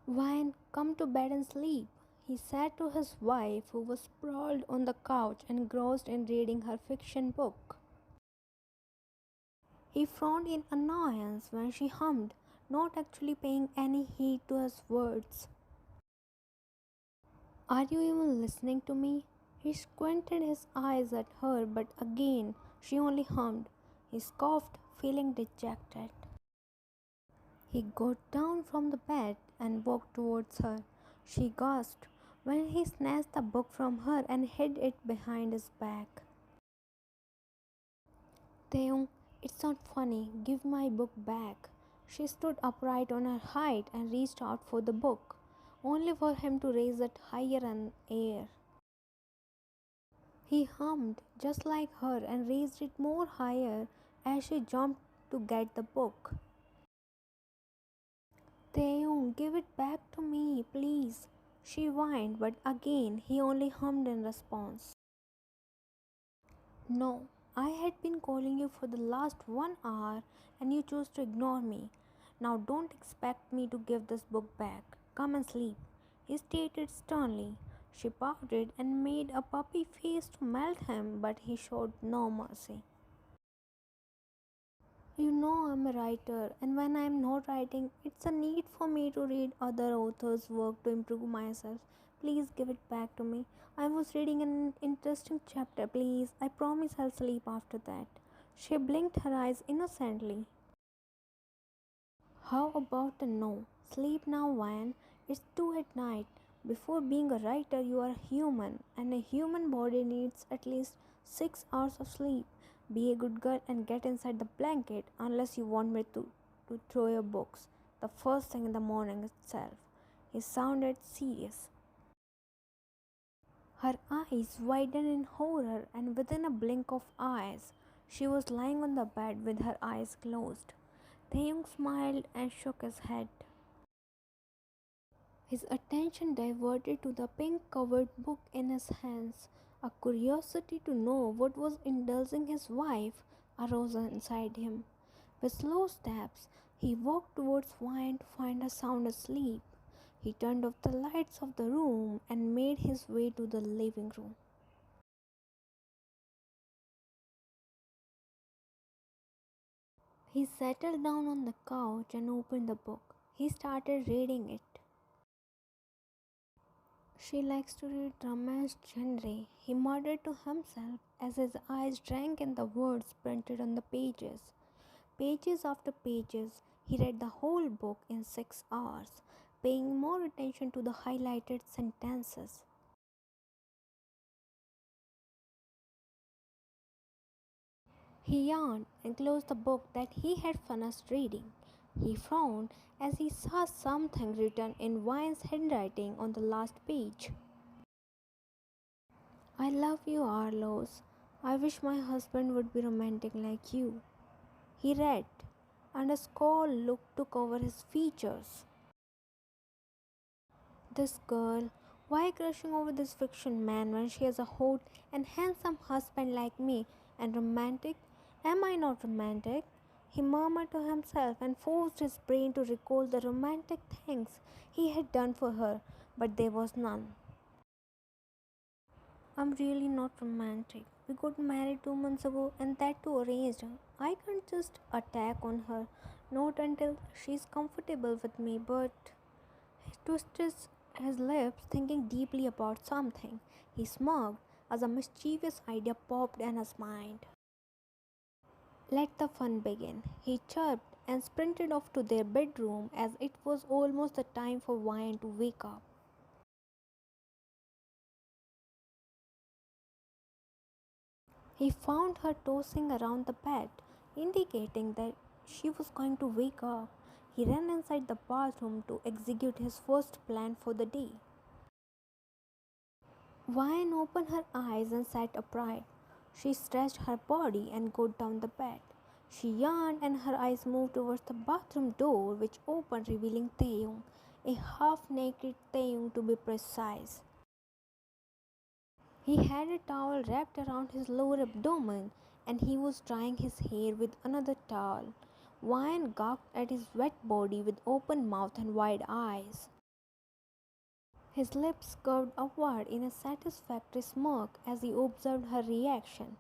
Wine, come to bed and sleep, he said to his wife, who was sprawled on the couch engrossed in reading her fiction book. He frowned in annoyance when she hummed, not actually paying any heed to his words. Are you even listening to me? He squinted his eyes at her, but again she only hummed. He scoffed, feeling dejected. He got down from the bed and walked towards her. She gasped when he snatched the book from her and hid it behind his back. Taehyung, it's not funny. Give my book back. She stood upright on her height and reached out for the book, only for him to raise it higher in air. He hummed just like her and raised it more higher as she jumped to get the book. Taehyung, give it back to me, please. She whined, but again he only hummed in response. No, I had been calling you for the last 1 hour and you chose to ignore me. Now don't expect me to give this book back. Come and sleep, he stated sternly. She pouted and made a puppy face to melt him, but he showed no mercy. You know I'm a writer, and when I'm not writing, it's a need for me to read other authors' work to improve myself. Please give it back to me. I was reading an interesting chapter, please. I promise I'll sleep after that. She blinked her eyes innocently. How about a no? Sleep now, Van. It's 2 at night. Before being a writer, you are human, and a human body needs at least 6 hours of sleep. Be a good girl and get inside the blanket unless you want me to throw your books the first thing in the morning itself. He sounded serious. Her eyes widened in horror, and within a blink of eyes, she was lying on the bed with her eyes closed. Taehyung smiled and shook his head. His attention diverted to the pink-covered book in his hands. A curiosity to know what was indulging his wife arose inside him. With slow steps, he walked towards Wine to find her sound asleep. He turned off the lights of the room and made his way to the living room. He settled down on the couch and opened the book. He started reading it. She likes to read romance genre, he muttered to himself as his eyes drank in the words printed on the pages. Pages after pages, he read the whole book in 6 hours, paying more attention to the highlighted sentences. He yawned and closed the book that he had finished reading. He frowned as he saw something written in Vine's handwriting on the last page. I love you, Arlos. I wish my husband would be romantic like you. He read, and a scowl looked to cover his features. This girl, why crushing over this fiction man when she has a hot and handsome husband like me and romantic? Am I not romantic? He murmured to himself and forced his brain to recall the romantic things he had done for her, but there was none. I'm really not romantic. We got married 2 months ago and that too arranged. I can't just attack on her, not until she's comfortable with me, but he twisted his lips, thinking deeply about something. He smirked as a mischievous idea popped in his mind. Let the fun begin, he chirped and sprinted off to their bedroom as it was almost the time for Wine to wake up. He found her tossing around the bed, indicating that she was going to wake up. He ran inside the bathroom to execute his first plan for the day. Vine opened her eyes and sat upright. She stretched her body and got down the bed. She yawned and her eyes moved towards the bathroom door, which opened, revealing Taehyung, a half-naked Taehyung to be precise. He had a towel wrapped around his lower abdomen and he was drying his hair with another towel. Wine gawked at his wet body with open mouth and wide eyes. His lips curved upward in a satisfactory smirk as he observed her reaction.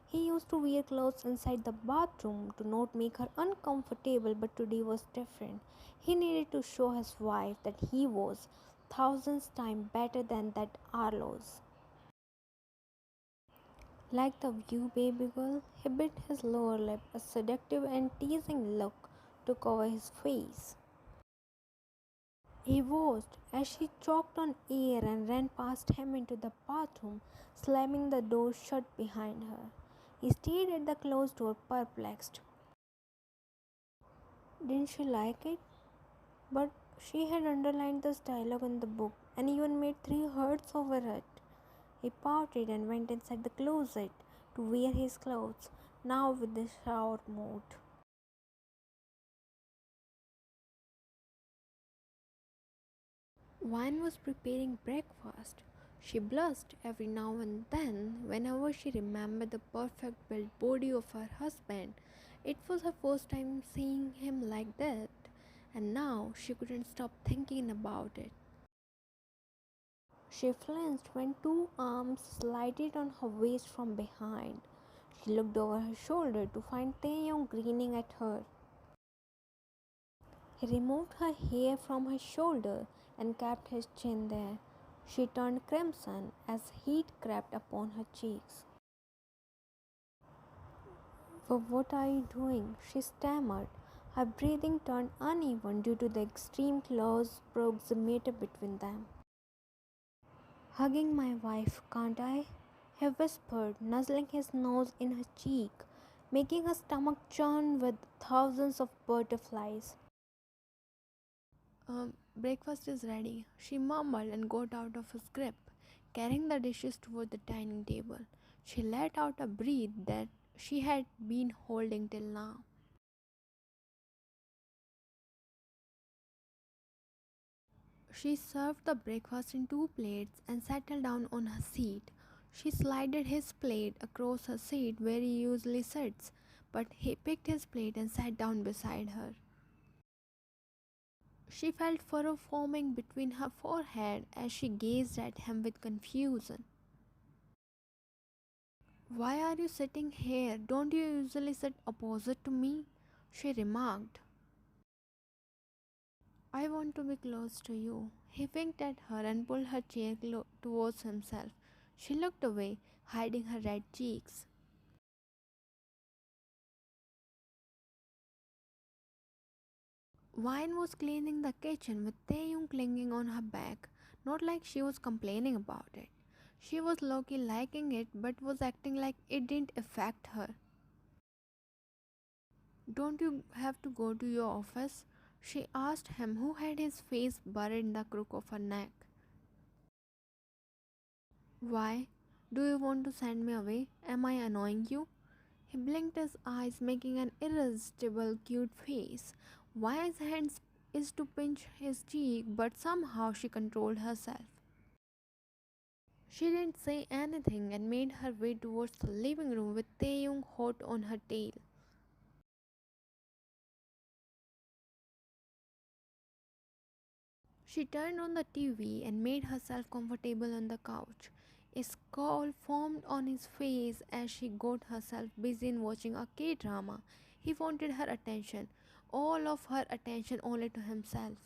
He used to wear clothes inside the bathroom to not make her uncomfortable, but today was different. He needed to show his wife that he was thousands times better than that Arlo's. Like the view, baby girl, he bit his lower lip, a seductive and teasing look to cover his face. He watched as she choked on air and ran past him into the bathroom, slamming the door shut behind her. He stared at the closed door, perplexed. Didn't she like it? But she had underlined this dialogue in the book and even made three hearts over it. He pouted and went inside the closet to wear his clothes, now with the shower mode. Wine was preparing breakfast. She blushed every now and then whenever she remembered the perfect built body of her husband. It was her first time seeing him like that, and now she couldn't stop thinking about it. She flinched when two arms slided on her waist from behind. She looked over her shoulder to find Taehyung grinning at her. He removed her hair from her shoulder and kept his chin there. She turned crimson as heat crept upon her cheeks. What are you doing?" she stammered. Her breathing turned uneven due to the extreme close proximity between them. "Hugging my wife, can't I?" he whispered, nuzzling his nose in her cheek, making her stomach churn with thousands of butterflies. Breakfast is ready," she mumbled and got out of his grip, carrying the dishes toward the dining table. She let out a breath that she had been holding till now. She served the breakfast in two plates and settled down on her seat. She slided his plate across her seat where he usually sits, but he picked his plate and sat down beside her. She felt furrow forming between her forehead as she gazed at him with confusion. "Why are you sitting here? Don't you usually sit opposite to me?" she remarked. "I want to be close to you." He winked at her and pulled her chair towards himself. She looked away, hiding her red cheeks. Wine was cleaning the kitchen with Taehyung clinging on her back, not like she was complaining about it. She was low-key liking it but was acting like it didn't affect her. "Don't you have to go to your office?" she asked him, who had his face buried in the crook of her neck. "Why? Do you want to send me away? Am I annoying you?" He blinked his eyes, making an irresistible cute face. Wine's hands is to pinch his cheek, but somehow she controlled herself. She didn't say anything and made her way towards the living room with Taehyung hot on her tail. She turned on the TV and made herself comfortable on the couch. A scowl formed on his face as she got herself busy in watching a K-drama. He wanted her attention, all of her attention only to himself.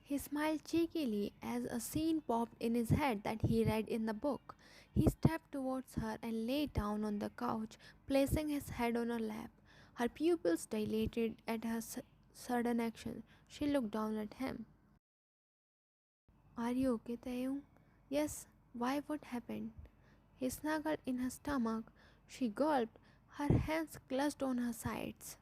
He smiled cheekily as a scene popped in his head that he read in the book. He stepped towards her and lay down on the couch, placing his head on her lap. Her pupils dilated at her sudden action. She looked down at him. "Are you okay, Taehyung?" "Yes. Why? What happened?" He snuggled in her stomach. She gulped, her hands clutched on her sides.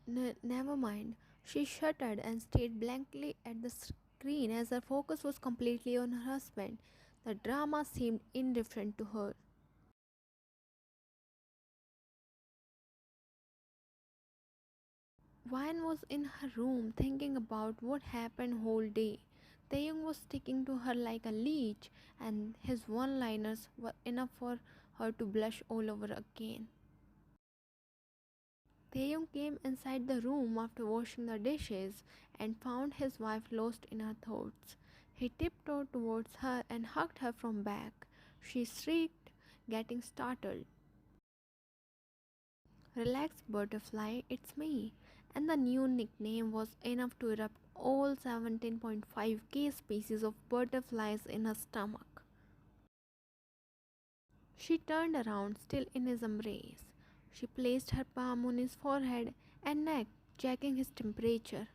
Never mind." She shuddered and stared blankly at the screen as her focus was completely on her husband. The drama seemed indifferent to her. Vine was in her room thinking about what happened whole day. Taeyong was sticking to her like a leech, and his one-liners were enough for her to blush all over again. Taehyung came inside the room after washing the dishes and found his wife lost in her thoughts. He tiptoed towards her and hugged her from back. She shrieked, getting startled. Relax, butterfly, it's me. And the new nickname was enough to erupt all 17.5k species of butterflies in her stomach. She turned around, still in his embrace. She placed her palm on his forehead and neck, checking his temperature.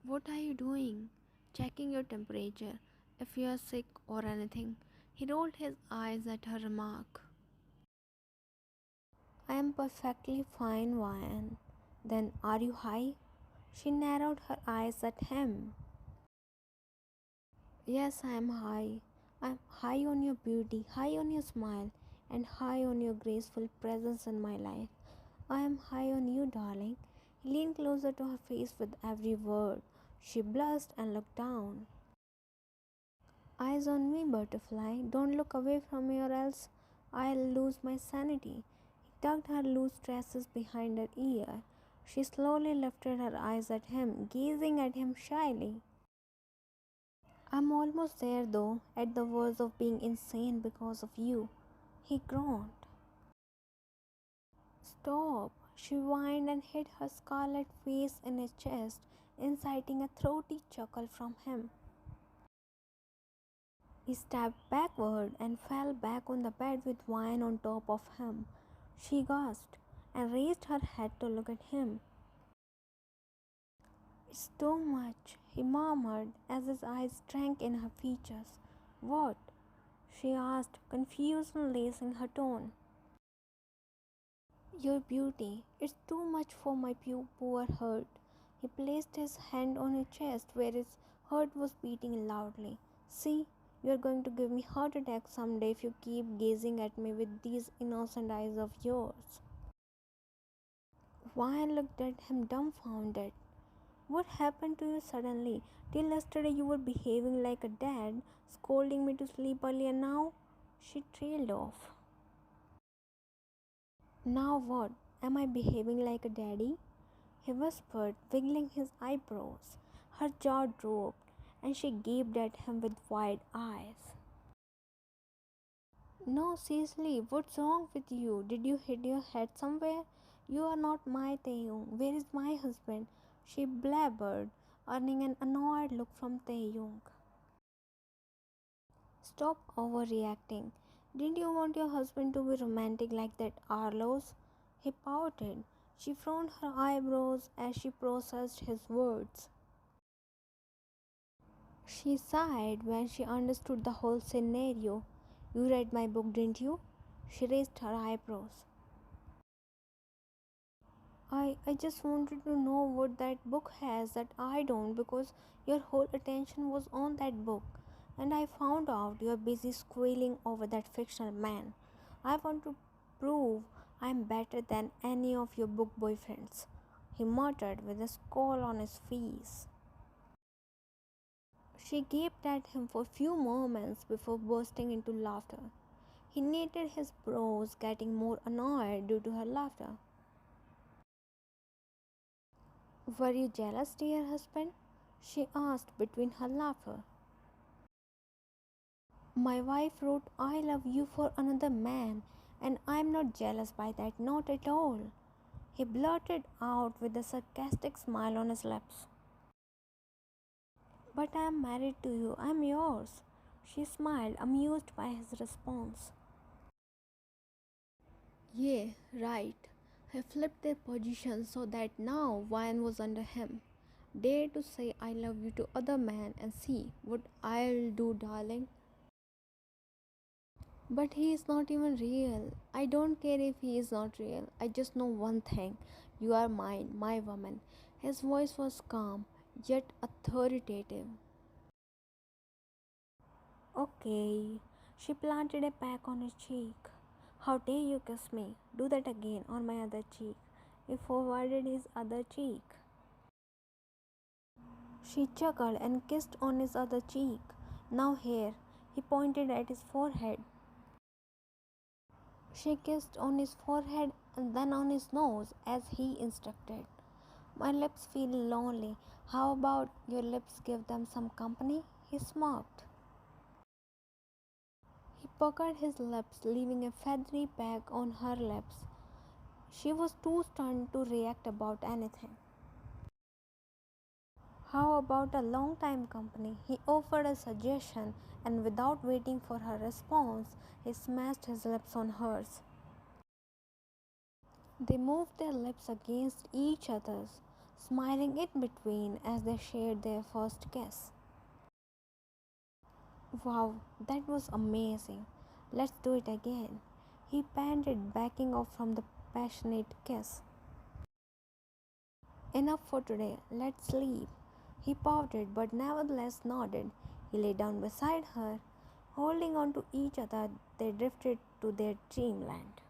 What are you doing? Checking your temperature. If you are sick or anything. He rolled his eyes at her remark. I am perfectly fine, Ryan. Then are you high? She narrowed her eyes at him. Yes, I am high. I am high on your beauty, high on your smile, and high on your graceful presence in my life. I am high on you, darling. He leaned closer to her face with every word. She blushed and looked down. Eyes on me, butterfly. Don't look away from me or else I'll lose my sanity. He tucked her loose tresses behind her ear. She slowly lifted her eyes at him, gazing at him shyly. I'm almost there though, at the verge of being insane because of you. He groaned. Stop! She whined and hid her scarlet face in his chest, inciting a throaty chuckle from him. He stepped backward and fell back on the bed with wine on top of him. She gasped and raised her head to look at him. It's too much, he murmured as his eyes drank in her features. What? She asked, confusion lacing her tone. Your beauty. It's too much for my poor heart. He placed his hand on her chest where his heart was beating loudly. See, you're going to give me heart attack someday if you keep gazing at me with these innocent eyes of yours. Ryan looked at him dumbfounded. What happened to you suddenly? Till yesterday you were behaving like a dad, scolding me to sleep early, and now she trailed off. Now what? Am I behaving like a daddy? He whispered, wiggling his eyebrows. Her jaw drooped, and she gaped at him with wide eyes. No, seriously, what's wrong with you? Did you hit your head somewhere? You are not my Taehyung. Where is my husband? She blabbered, earning an annoyed look from Taehyung. Stop overreacting. Didn't you want your husband to be romantic like that Arlos? He pouted. She frowned her eyebrows as she processed his words. She sighed when she understood the whole scenario. You read my book, didn't you? She raised her eyebrows. I just wanted to know what that book has that I don't because your whole attention was on that book. And I found out you're busy squealing over that fictional man. I want to prove I'm better than any of your book boyfriends, he muttered with a scowl on his face. She gaped at him for a few moments before bursting into laughter. He knitted his brows, getting more annoyed due to her laughter. Were you jealous, dear husband? She asked between her laughter. My wife wrote, I love you for another man, and I'm not jealous by that, not at all. He blurted out with a sarcastic smile on his lips. But I am married to you, I am yours. She smiled, amused by his response. Yeah, right. He flipped their positions so that now wine was under him. Dare to say I love you to other men and see what I'll do, darling. But he is not even real. I don't care if he is not real. I just know one thing. You are mine, my woman. His voice was calm, yet authoritative. Okay. She planted a peck on his cheek. How dare you kiss me? Do that again on my other cheek. He forwarded his other cheek. She chuckled and kissed on his other cheek. Now here. He pointed at his forehead. She kissed on his forehead and then on his nose as he instructed. My lips feel lonely. How about your lips give them some company? He smirked. He puckered his lips, leaving a feathery peg on her lips. She was too stunned to react about anything. How about a long time company? He offered a suggestion, and without waiting for her response, he smashed his lips on hers. They moved their lips against each other's, smiling in between as they shared their first kiss. Wow, that was amazing. Let's do it again. He panted, backing off from the passionate kiss. Enough for today, let's sleep. He pouted but nevertheless nodded. He lay down beside her. Holding on to each other, they drifted to their dreamland.